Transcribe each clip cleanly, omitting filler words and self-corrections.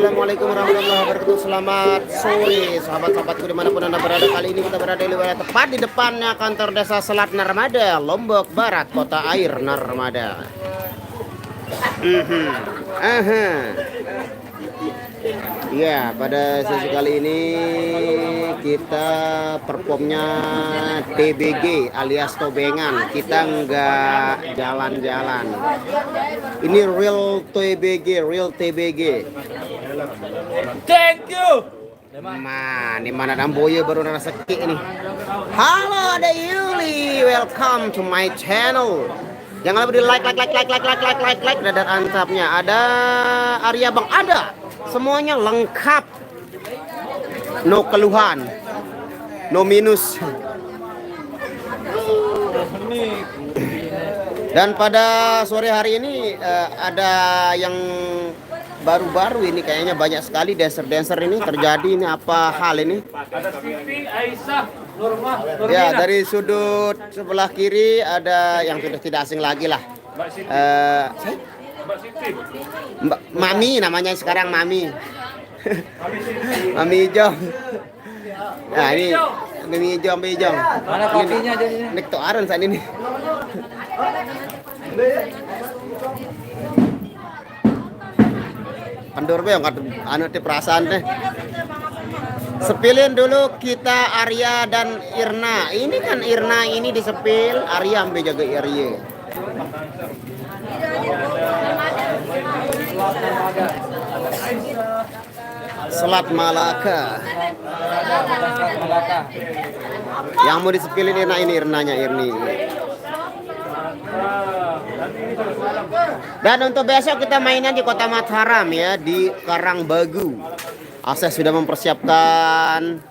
Assalamualaikum warahmatullahi wabarakatuh. Selamat sore sahabat-sahabatku dimanapun anda berada. Kali ini kita berada di wilayah tepat di depannya kantor desa Selat Narmada, Lombok Barat, kota air Narmada. Ya, pada sesi kali ini kita performnya TBG alias tobengan. Kita nggak jalan-jalan. Ini real TBG. Thank you. Di mana Damboye baru nara sekik ini. Halo, ada Yuli. Welcome to my channel. Jangan lupa di like. Dadar antapnya. Ada Arya Bang, ada. Semuanya lengkap. No keluhan. No minus. Dan pada sore hari ini ada yang baru-baru ini, kayaknya banyak sekali dancer ini terjadi. Ini apa hal ini? Ada Siti, Aisyah, Nurmah, Ya, dari sudut sebelah kiri ada yang sudah tidak asing lagi lah. Mbak Siti. Mbak Siti. Mami namanya sekarang, Mami. Mami hijau. Nah, ini Mami hijau. Mana kopinya jadinya? Nek to aran saat ini. Kendor be anu teh perasaan teh. Sepilin dulu kita Arya dan Irna. Ini kan Irna ini disepil, Arya ambil jaga Arya. Selat Malaka. Yang mau disepilin Irna ini, Irnanya Irni. Dan untuk besok kita mainnya di Kota Mataram ya, di Karangbagu. Akses sudah mempersiapkan.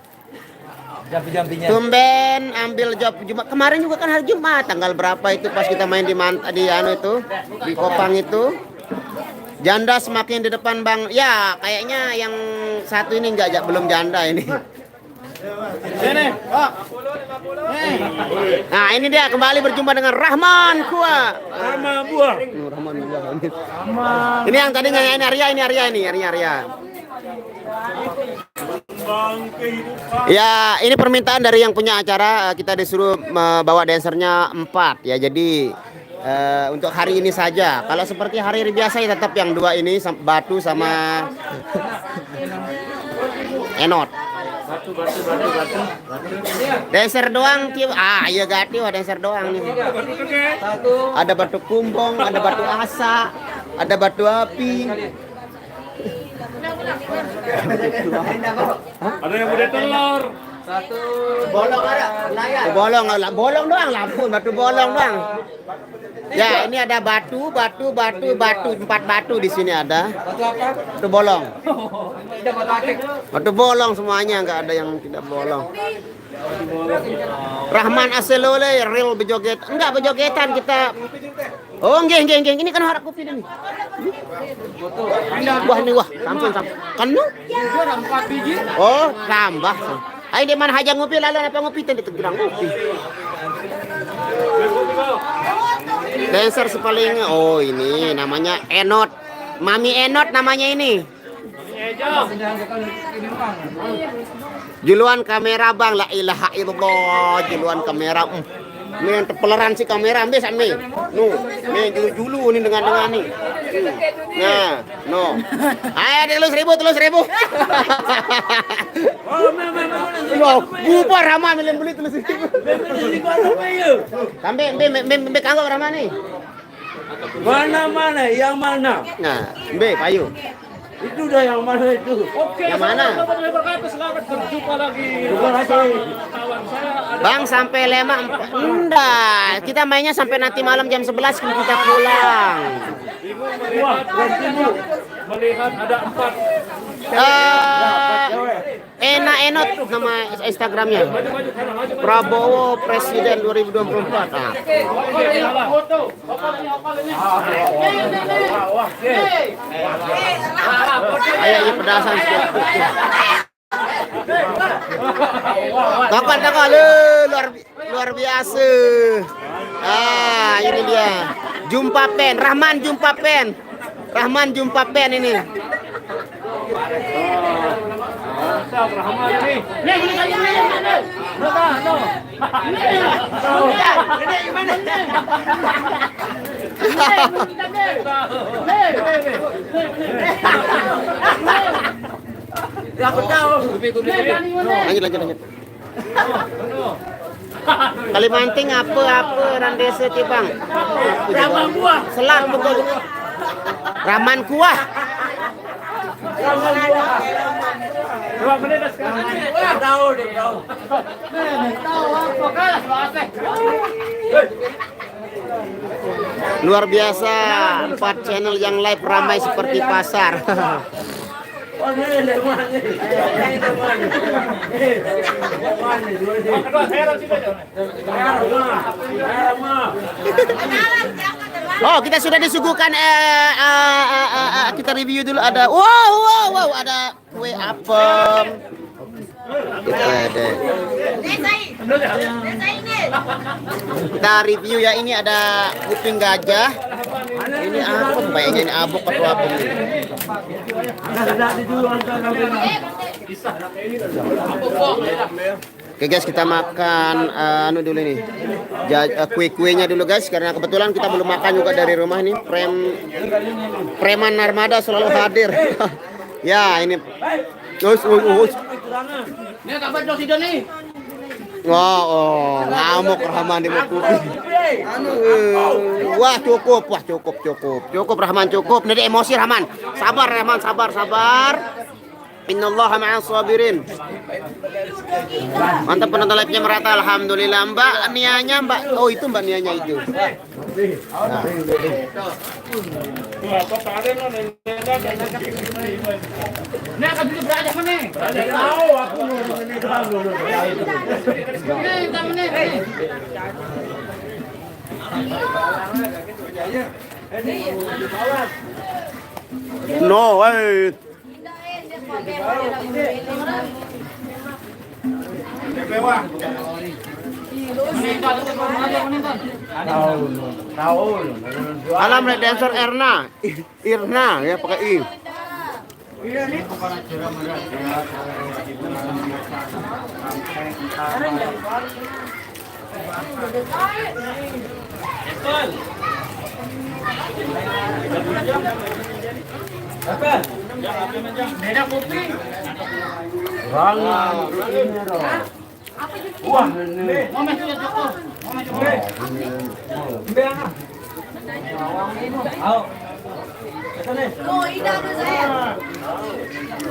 Jampi-jampinya. Tumben ambil job Jumat. Kemarin juga kan hari Jumat, tanggal berapa itu pas kita main di anu itu, di Kopang itu. Janda semakin di depan Bang. Ya, kayaknya yang satu ini belum janda ini. Sini, Pak. Nah, ini dia kembali berjumpa dengan Rahman Kua. Sama buah. Rahman Kua. Ini yang tadi nyanyiin Arya, ini Arya. Ya, ini permintaan dari yang punya acara. Kita disuruh bawa dancernya 4 ya. Jadi untuk hari ini saja. Kalau seperti hari biasa ya tetap yang 2 ini, Batu sama Enot. Batu. Dancer doang, iya gati, dancer doang nih. Ada batu kumbong, ada batu asa, ada batu api. Ada yang udah telur. Bolong ada, bolong doang lah, batu bolong doang. Ya, ini ada batu, 4 batu di sini ada. Batu apa? Batu bolong. Ada batu akik. Batu bolong semuanya, nggak ada yang tidak bolong. Rahman Aselole real bejoget. Enggak bejogetan kita. Oh, nggih. Ini kan harap kopi ini. Wah, sampun. Kanu? Oh, tambah. Ayo di mana haja ngopi lalu apa ngopi tadi tegerang ngopi. Dancer sepaling, oh ini namanya Enot. Mami Enot namanya ini. Juluan kamera Bang, la ilaha illallah, juluan kamera. Nih terpeleran si kamera ambil sampe. Nih dulu nih dengan nih. Nah, no. Ayo telus ribu. Bubar Rama milih beli telus ribu. Sampai mbe kanggo Rama nih. Mana? Yang mana? Nah, mbe payu. Itu udah yang mana itu? Oke. Yang mana? Selamat berjumpa lagi. Bang sampai lema enggak. Kita mainnya sampai nanti malam jam 11 kita pulang. Melihat ada 4. Enot nama Instagramnya. Prabowo Presiden 2024. Nah. Ayo ini pedasan sedikit. Tokon luar biasa. Ini dia. Rahman jumpa pen ini. Mantap, Rahman ini. Nih, ini kayu ini. Nah, no. Lanjut. Kalimanting apa dan desa ti bang? Raman buah. Selat betul. Raman kuah. Raman buah. 2 menit dah sekarang. Tahu. Luar biasa, 4 channel yang live ramai seperti pasar. Oh, kita sudah disuguhkan. Kita review dulu. Ada wow, ada kue apem. Kita review ya, ini ada kuping gajah. Ini apa? Kayaknya ini abok atau apa ini? Oke guys, kita makan dulu nih. Kue-kuenya dulu guys, karena kebetulan kita belum makan juga dari rumah nih. Preman Narmada selalu hadir. Ya, ini. Ini kabar dong si Doni. Ngamuk Rahman di muka. Wah, cukup Rahman, cukup. Nanti emosi Rahman. Sabar Rahman, sabar. Innallaha ma'as sabirin. Mantap, penonton live-nya merata, alhamdulillah. Mbak Nianya, Mbak. Oh, itu Mbak Nianya itu. Nah. Ini akan dulu berada mana? Tahu aku No way. Alam red dancer Irna ya pakai I. Apa? Beda kopi. Rangan ini loh. Wah, ini. Mama sudah cukup. Biar.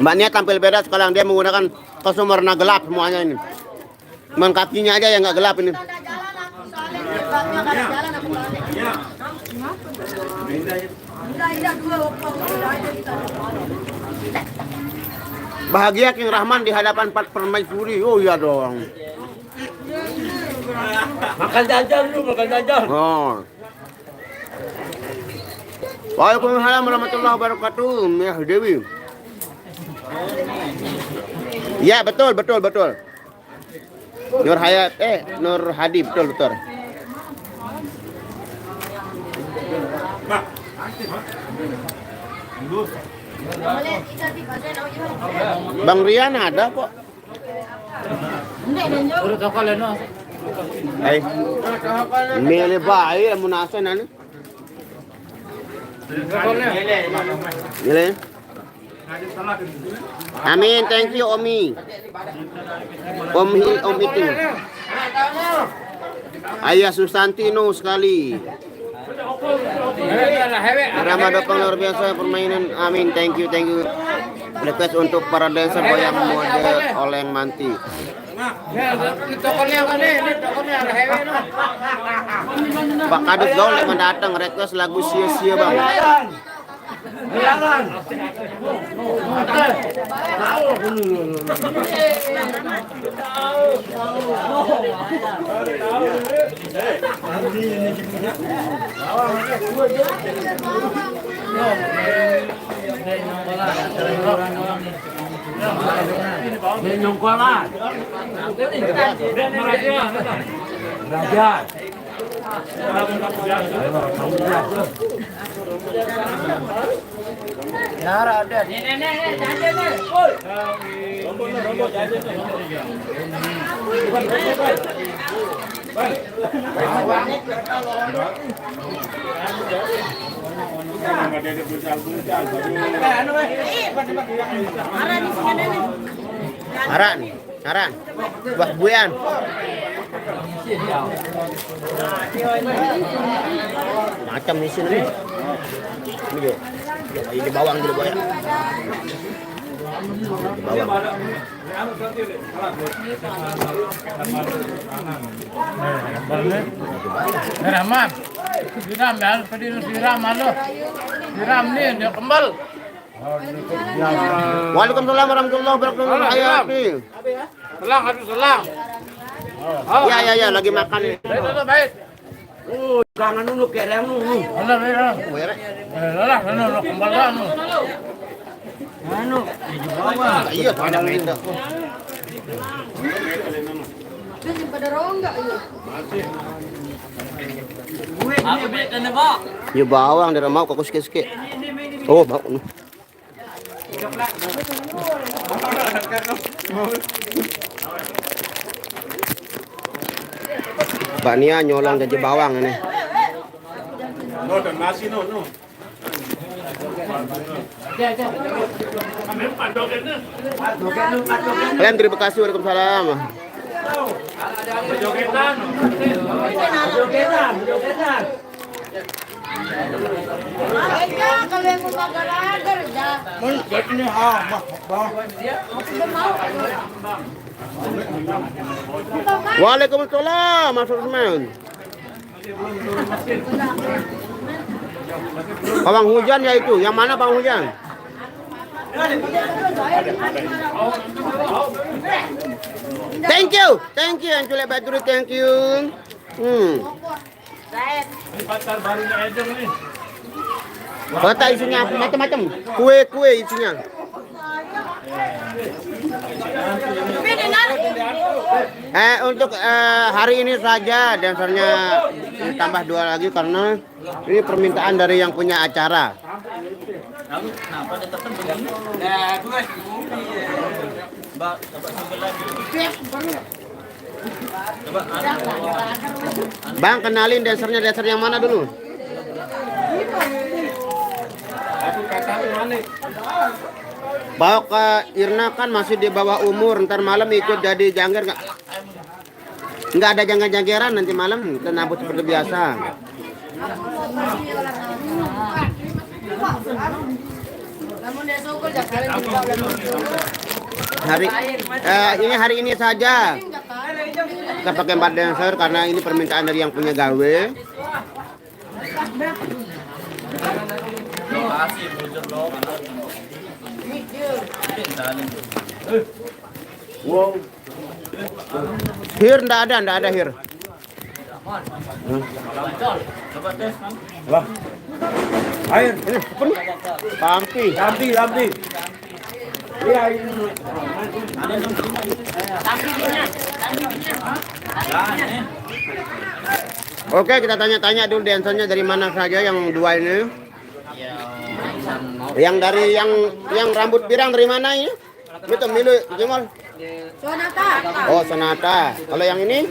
Mbak Nia tampil beda sekarang, dia menggunakan kostum warna gelap semuanya ini. Cuman kakinya aja yang nggak gelap ini. Bahagia King Rahman di hadapan 4 permaisuri. Oh iya dong. Makan jajan lu, makan jajan. Oh. Waalaikumsalam warahmatullahi wabarakatuh. Ya Dewi. Ya betul. Nur Hayat, Nur Hadi, betul. Bang Rian ada kok. Mele baik munasan anu. Mele. Amin, thank you Omi. Om itu. Ayah Sustantino sekali. Ramadan luar biasa permainan. Amin, thank you. Request untuk para dancer goyang mode oleng manti. Pak Kadut Gaul yang datang request lagu sia-sia bang. Nara ada. Aran, buah buayan. Macam di sini. Ini juga. Ini bawang dulu buaya. Bawang. Siram, siram ya, pedih siram malu. Siram nih dia kembal. Waalaikumsalam warahmatullahi wabarakatuh. Selang, habis selang. Ya, lagi makan nih. Baik. Jangan nunuk ya, yang nunuk. Alah, alah. Buaya, Rek. Alah, alah, kembal anu. Anu, di bawah. Iya, pada main dah. Apa beli kan Pak? Ya bawang dari mau kok sikit-sikit. Oh, bau. Mbak Nia nyolong jadi bawang ini. No, dan nasi no. Kalian terima kasih. Waalaikumsalam. Jogetan. Kalau yang mau makan agar ya. Waalaikumsalam, Mas Usman. Bawang hujan ya itu. Yang mana bawang hujan? Thank you, Ancule Baturi, thank you. Pacar barunya Ejong nih. Kota isinya macam-macam. Kue isinya. Untuk hari ini saja dancernya tambah 2 lagi karena ini permintaan dari yang punya acara. Bang, kenalin dancernya, dancer yang mana dulu? Bawa ke Irna kan masih di bawah umur, ntar malam ikut jadi jangger nggak ada jangger-janggeran nanti malam, kita nabut seperti biasa. Hari ini saja kita pakai 4 dancer karena ini permintaan dari yang punya gawe. Wow. Hir ndak ada hir. Wah. Air. Pampi. Iya, ini. Oke, kita tanya-tanya dulu dancernya dari mana saja yang 2 ini. Yang dari yang rambut pirang dari mana ini? Itu milu Jemol. Sonata. Oh, Sonata. Kalau yang ini?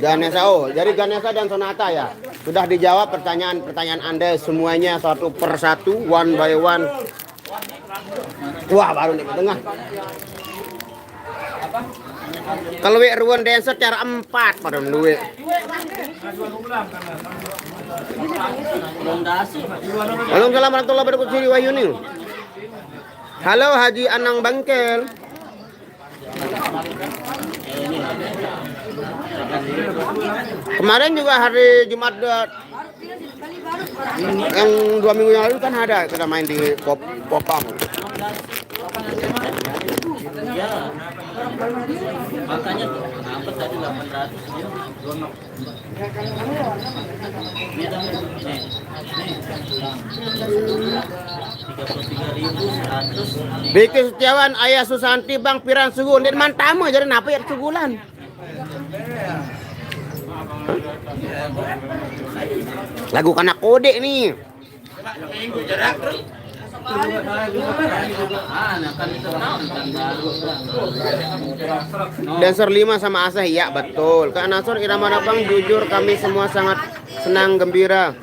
Ganesha. Oh, jadi Ganesha dan Sonata ya. Sudah dijawab pertanyaan Anda semuanya satu per satu, one by one. Wah, baru di tengah. Kalau ruang dancer cara 4 pada duit. Waalaikumsalam warahmatullahi wabarakatuh. Wahyuni. Halo Haji Anang Bangkel. Kemarin juga hari Jumat yang 2 minggu yang lalu kan ada kita main di Popang. Makanya kenapa tadi 800 Biki Setiawan, Ayah Susanti, Bang Piran Sugun, dan mantamu jadi napa ya Sugulan. Lagu kanak kode nih. Dancer 5 sama Asah, ya betul. Kak Nasur, irama Rabang, jujur kami semua sangat senang gembira.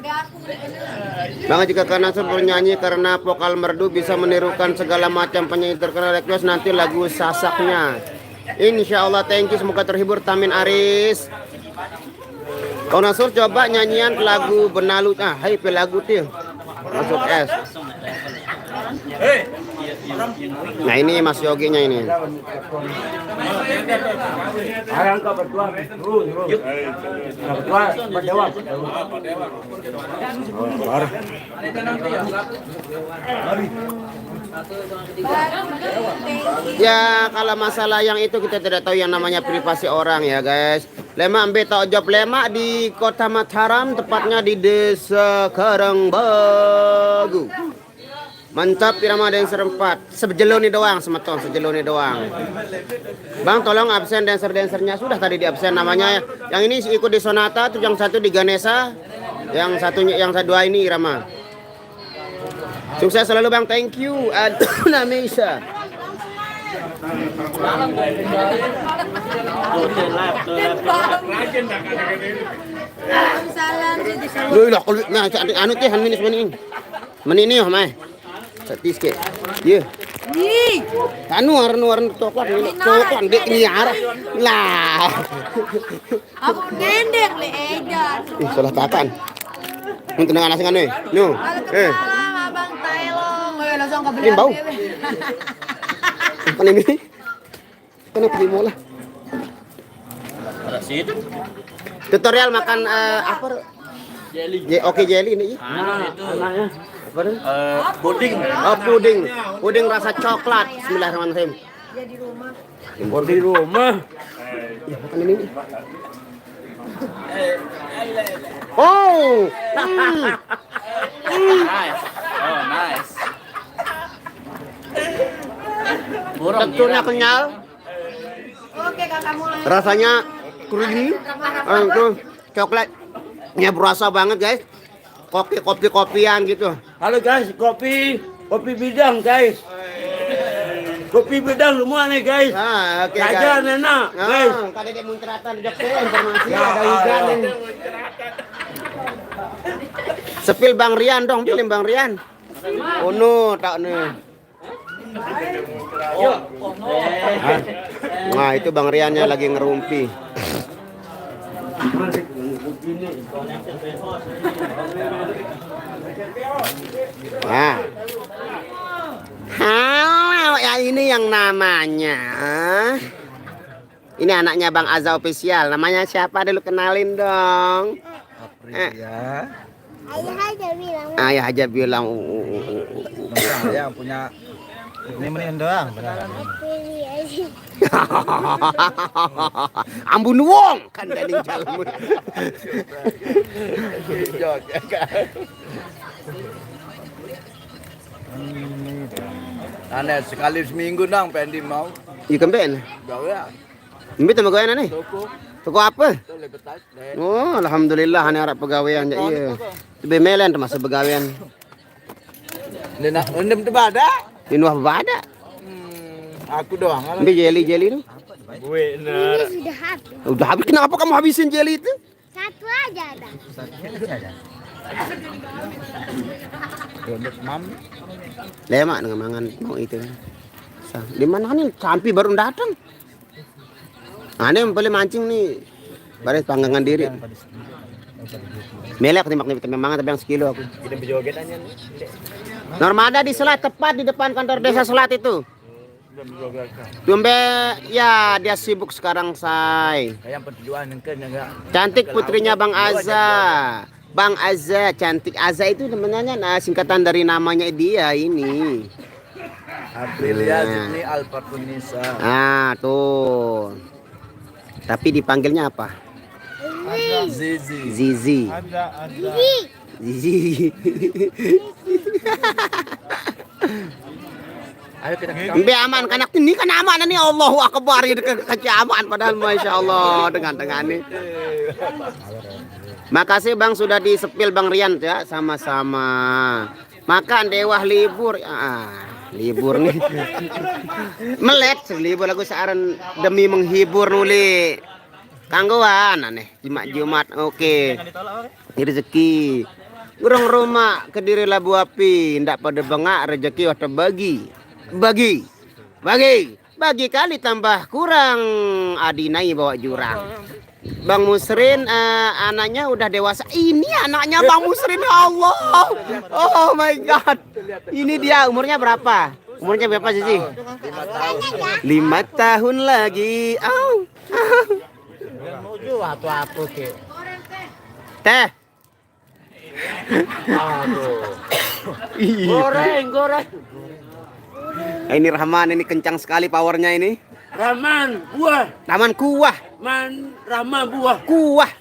Banget jika Kak Nasur bernyanyi karena vokal merdu bisa menirukan segala macam penyanyi terkenal. Request nanti lagu sasaknya. Insya Allah, thank you, semoga terhibur. Tamin Aris. Kak Nasur coba nyanyian lagu Benalu. Hai lagu tuh. Masuk S. Nah ini Mas Yoginya ini. Ya kalau masalah yang itu kita tidak tahu yang namanya privasi orang ya guys. Lemak ambil tak job lemak di Kota Mataram, tepatnya di Desa Karangbagu. Mantap irama dancer 4. Sejeloni doang semeton, sejeloni doang. Bang tolong absen dancer-dancernya, sudah tadi di absen namanya. Yang ini ikut di Sonata, tuh yang satu di Ganesha, yang dua ini irama. Sukses selalu Bang, thank you. Namisa. Loh, kalau nah anu teh han minis menini mah. Satis ke. Ye. Ih, Anu warna coklat dek ni arah. Lah. aku dendek le edan. Salah takan. Untuk dengan asingan euy. Nu. Salam Abang Tailong. Langsung ke Ini bau. Apa ini? Kenapa di mola? Rasid. Tutorial makan apa? Jelly. Oke jelly ini. Itu. Apa nih? Puding. Oh puding. Puding rasa coklat. Bismillahirrahmanirrahim. Jadi rumah. Impor di rumah. Ya, makan ini. Oh. Nice. Oh, nice. Burung. Teksturnya kenyal. Oke, Kakak mulai. Rasanya creamy. Itu coklatnya berasa banget guys. Kopian gitu. Halo guys, kopi bidang guys. Kopi bidang semua nih guys. Oke Jajan guys. enak guys. Kada demonstratan di informasi ada hujan nih. Sepil Bang Rian dong, film Bang Rian. Oh no, tak nih. Nah itu Bang Riannya lagi ngerumpi. Nah, halo ya ini yang namanya. Ini anaknya Bang Azza Official. Namanya siapa dulu kenalin dong. Ya, Ayah aja bilang. saya punya ini mending doang beneran. Ambun wong kan gading calon. Aneh sekali seminggu dong Pendi mau. Ikan ben. Gawe Mbit sama gue nih. toko Toko apa? itu lebih tas deh. Oh, alhamdulillah ane harap pegawaian ya iya. Bemelen termasuk pegawaian. Nak endem tu ada. Ini wah bada. Aku doang. Ambil jelly itu. Bener. Udah habis, kenapa kamu habisin jelly itu? Satu aja dah. Untuk mam. Lemak dengan mangan mau itu. Di mana nih? Sampai baru datang. Ane yang paling mancing nih. Baris panggangan diri. Melek timbak nih memang tapi yang sekilo aku. Kita berjogetannya nih. Normada di Selat, tepat di depan kantor desa Selat itu. Tumbe ya dia sibuk sekarang say. Kayak pertujuan kan enggak. Cantik putrinya Bang Azza. Bang Azza, cantik Azza itu namanya singkatan dari namanya dia ini. Aprilia Sydney Alpartunisa. Ah, tuh. Tapi dipanggilnya apa? Zizi. Zizi. Zizi. Ayo kita Mbe aman kanak ini kan aman nih Allahu Akbar ini aman padahal Masya Allah dengan ini. Makasih Bang sudah disepil Bang Rian ya, sama-sama. Makan dewah libur. Libur nih. Melet libur lagu searan demi menghibur nuli. Kanggoan aneh Jumat. Oke. Rezeki. Urang rumah Kediri Labu Api ndak pada bengak rezeki wata bagi. Bagi kali tambah kurang adinai bawa jurang. Bang Musrin anaknya udah dewasa. Ini anaknya Bang Musrin, ya Allah. Oh my god. Ini dia umurnya berapa? Umurnya berapa sih? 5 tahun lagi. Menuju atu-atu ke. Teh. Goreng. Ini Rahman ini kencang sekali powernya ini. Rahman buah. Rahman kuah. Rahman buah. Kuah.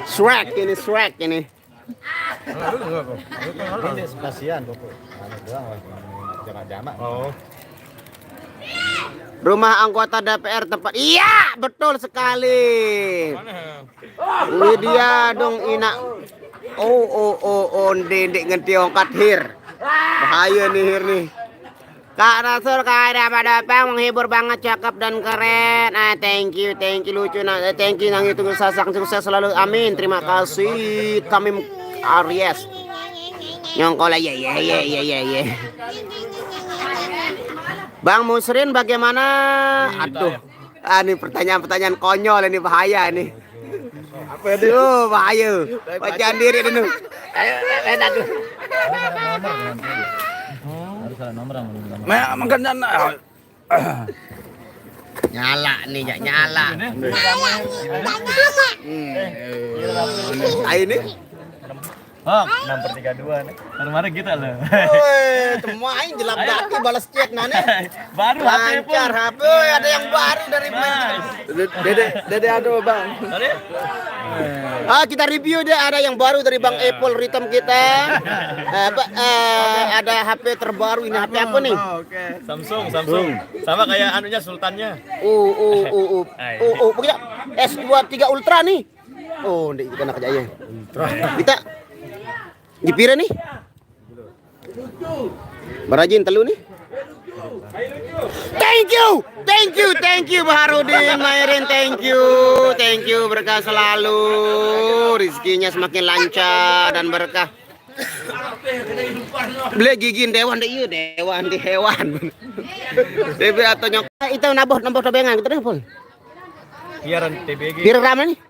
Swag ini. Kasihan pokok. Jamak. Rumah anggota DPR tempat. Iya, betul sekali. Ini dia dong ina. Dedek ngenti ongkat hir. Bahaya nih hir nih. Kak Rasul Kak pada menghibur banget, cakep dan keren. Thank you lucu. Thank you nang itu sukses selalu. Amin. Terima kasih. Kami Aries. Nyongkol ya. Bang Musrin bagaimana? Aduh. Ini pertanyaan konyol ini, bahaya ini. Apa itu? Bahaya. Bacaan diri dulu. Aduh. Nyala nih, nyala. Ayo nih. Oh, 6/32 nih. Kemarin kita loh. Woi, temain jelap daki balas chat nane. Baru HP pun. Lancar HP. Ada yang baru dari Dede ada Bang. Kita review deh, ada yang baru dari Bang Apple Rhythm kita. Ada HP terbaru ini, HP apa nih? Oke. Samsung. Sama kayak anunya sultannya. Begitu. S23 Ultra nih. Oh, ndek kita nak kejaya. Ultra. Kita Jepira nih. Barajin telu nih. Thank you Baharudin Mairin, thank you berkah selalu, rizkinya semakin lancar dan berkah. Beli gigin dewan deh, iya dewan di hewan. DB atau nyok itu nambah tabengan gitu deh pun. Biaran TBG. Biar ramai nih.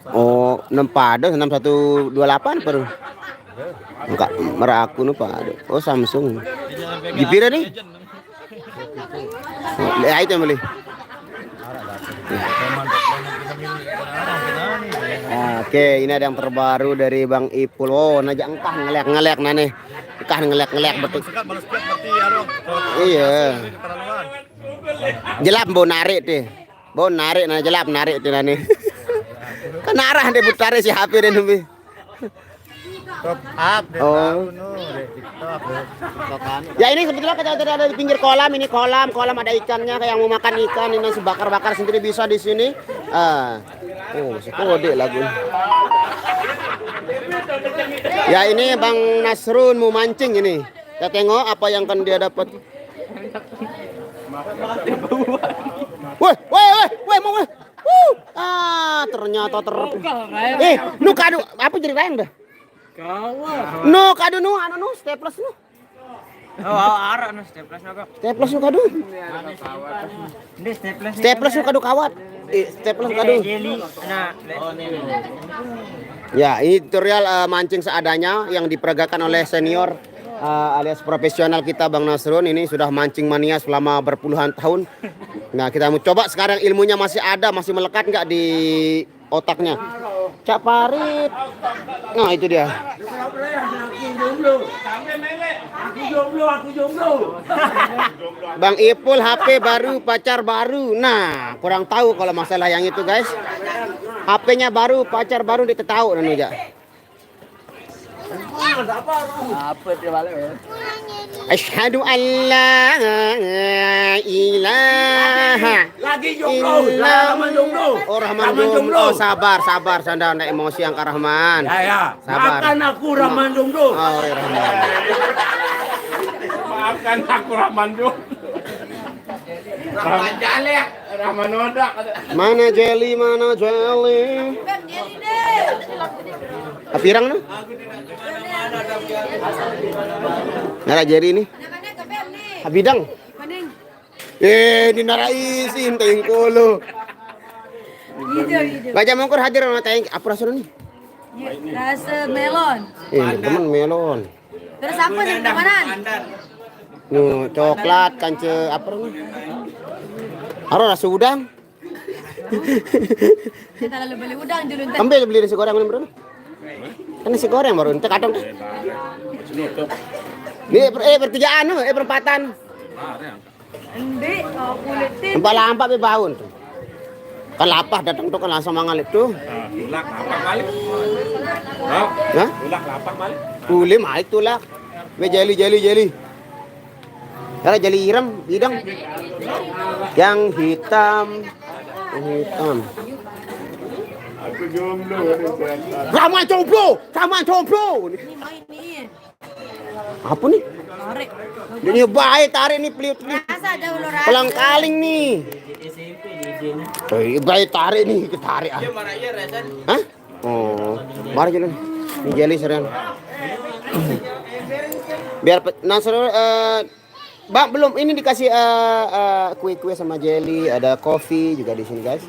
Oh, 6128 baru. Enggak, merah aku nu pada. Oh, Samsung. Gipira nih? Ya itu yang beli. Oke, ini ada yang terbaru dari Bang Ipul. Oh, najak engkah ngelek nane. Engkah ngelek betul. Iya. Jelap mau narik deh. Mau narik nah jelap narik deh nane. Kan arah deh putar si HP deh numbi. Top up deh tahu TikTok. Ya ini sebetulnya kita ada di pinggir kolam, ini kolam ada ikannya, kayak mau makan ikan ini nasi bakar sendiri bisa di sini. Kode lagu. Ya ini Bang Nasrun mau mancing ini. Kita tengok apa yang kan dia dapat. Woi, mau. Ternyata nu kado apa jadi lain dah? Kawat. No kado nu staples nu. Arah nu staples nu kok. Staples nu kado. Ini staples. Staples nu kado kawat. Staples kado. Ya, ini tutorial mancing seadanya yang diperagakan oleh senior alias profesional kita Bang Nasrun. Ini sudah mancing mania selama berpuluhan tahun. Nah, kita mau coba sekarang ilmunya masih ada, masih melekat nggak di otaknya. Cak Parit. Nah, itu dia. Aku jomblo. Bang Ipul HP baru, pacar baru. Nah, kurang tahu kalau masalah yang itu, guys. HP-nya baru, pacar baru dia tahu dan aja. Apa dia balik ya? Asyhadu an la ilaha Lagi jomblo, Rahman jomblo. Oh Rahman jomblo. Oh, sabar Sanda ndak emosi angka Rahman. Ya. Sabar. Maafkan aku Rahman jomblo. Oh ya Rahman. Maafkan aku Rahman Jo. Rahman Jalek, Rahman Odak. Mana jelly? Pirang no? Nara jeri ini. Habidang. Ini naraisin tayong kulo. Baca mongkor hadir sama tayong apa rasanya nih? Rasa melon. Teman melon. Terus apa nih makanan? Coklat kance apa nih? Aro rasa udang. Kita lalu beli udang dulu. Ambil beli nasi goreng bro. Kan nasi goreng baru entek kadang. Ini pertigaan perempatan. Endi, kulitin. Tempat lampak be baun tuh. Kan lapah datang tuh kan langsung mangalit tuh. Tulak lapak balik. Hah? Tulak lapak balik. Boleh malik tulak. Be jeli. Karena jeli hiram bidang. Yang hitam. Aku jomblo. Rahman jomblo. Ini main nih. Apa nih? Tarik. Ini baik tarik nih peliut. Rasa ada ular rasa. Pelang kaling nih. Baik tarik nih, ketarik ah. Hah? Oh, mari jalan. Ini jeli serian. Biar Bang belum ini dikasih kue-kue sama jelly, ada kopi juga di sini guys.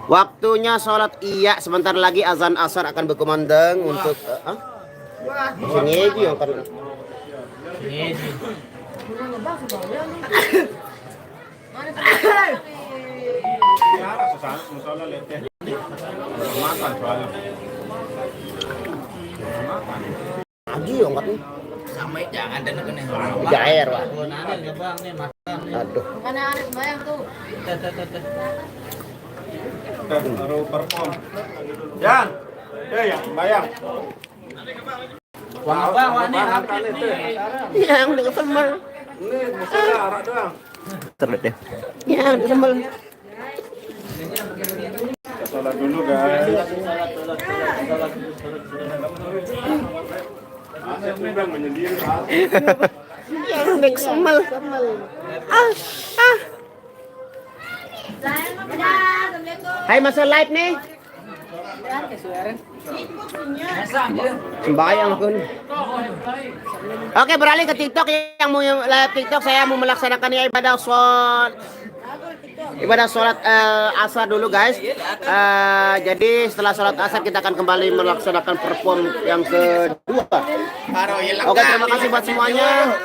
Waktunya sholat iya, sebentar lagi azan asar akan berkumandang untuk sini aja yang kan. Aji yang kan. Sampai jangan dan kena. Jair, Pak. Nana nih bang nih makan nih. Aduh. Mana Aris bayang tuh. Taruh perform. Yang bayang. Wani hampir nih. Yang udah kesembel. Ini musuhnya arak doang. Terlihat deh. Yang udah kesembel. Sholat dulu guys. Asep bang menyendiri. Yang udah kesembel. Hai masa live nih. Sembayang aku nih. Oke beralih ke TikTok yang mau live TikTok saya mau melaksanakan ibadah sholat asar dulu guys. Jadi setelah sholat asar kita akan kembali melaksanakan perform yang kedua. Oke terima kasih buat semuanya.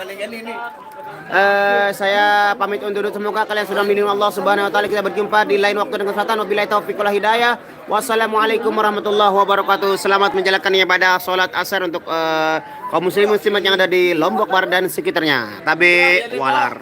Saya pamit undur dulu. Semoga kalian sudah melindungi Allah Subhanahu wa taala. Kita berjumpa di lain waktu dengan kesempatan. Wabillahi taufiq wal hidayah. Wassalamualaikum warahmatullahi wabarakatuh. Selamat menjalankan ibadah salat asar untuk kaum muslim muslimat yang ada di Lombok Barat dan sekitarnya. Tabe walar.